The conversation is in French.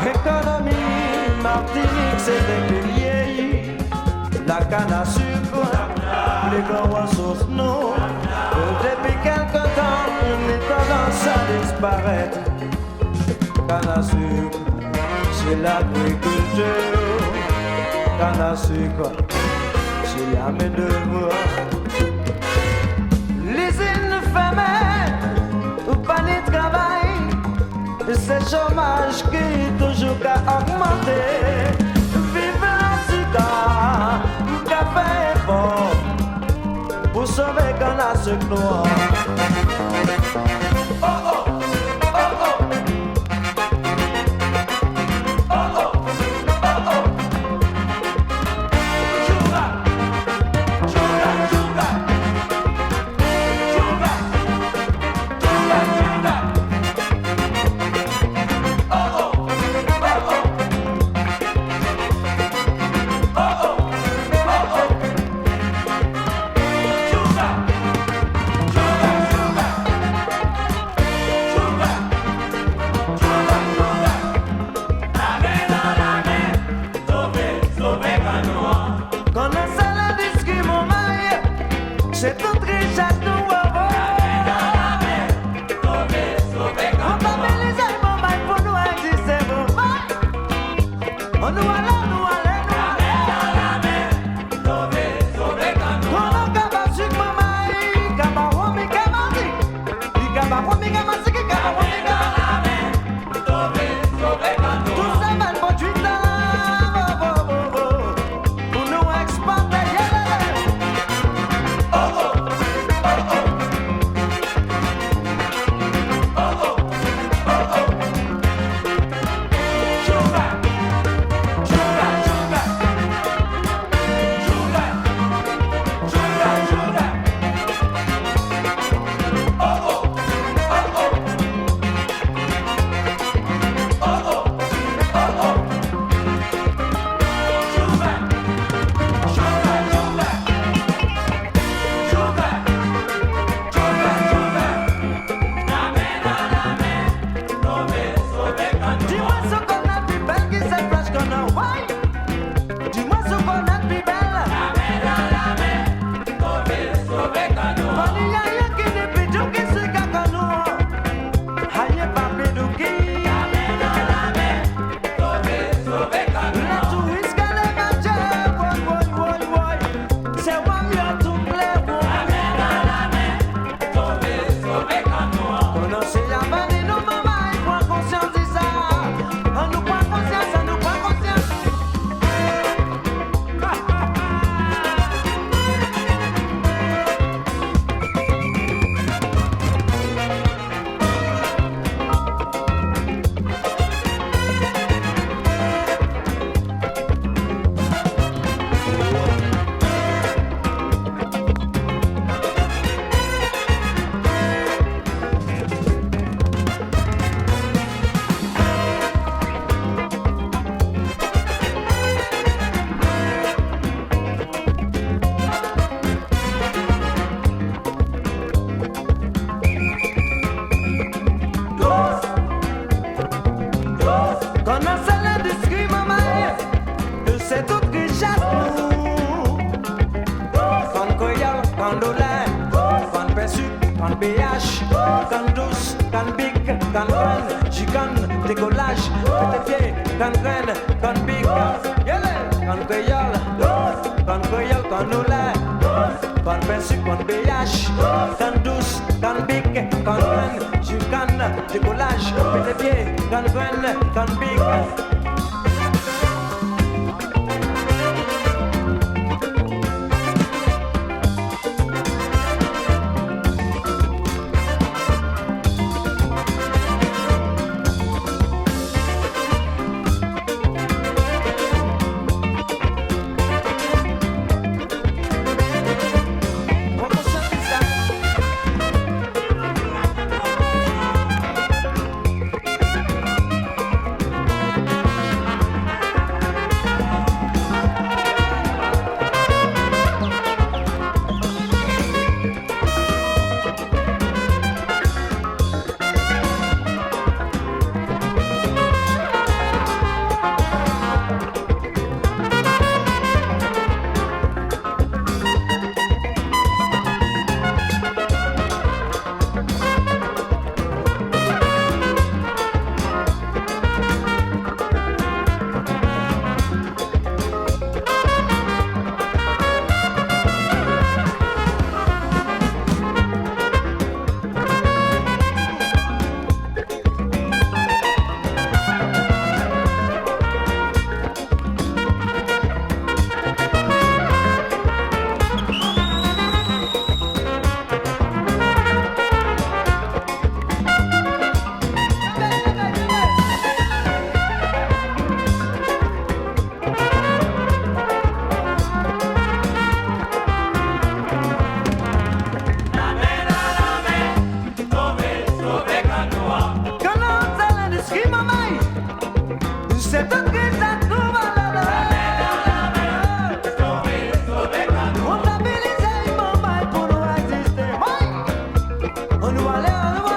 Économie, Martinique, c'est régulier. La canne à sucre, les grands ressources, non. Depuis quelque temps, on est tendance à disparaître. Canne à sucre, c'est l'agriculture. Canne à sucre, c'est la main-d'œuvre. Les îles fermées, ou pas de travail. C'est le chômage qui toujours a augmenté. Vive la cigare, café fort pour sauver qu'on a ce noir. Oh oh, oh oh, oh oh, oh oh. Jurad, Jurad, Jurad, Jurad, Jurad, Jurad. C'est tout richesse nous avons. On va mobiliser mon mal pour nous exister. On nous allons, nous allons, nous allons. On a capable sur mon mal, capable de me camarder. Il capable de me camarder, qui capable de me camarder. Tout ça va pour 8 ans. Pour nous exporter. Oh can BH, can douce, can big, can graine, chicane, décollage, petit pied, can graine, can big, can créole, can noulé, can pensu, can BH, can douce, can big, can graine, chicane, décollage, petit pied, can graine, can big. On nous allait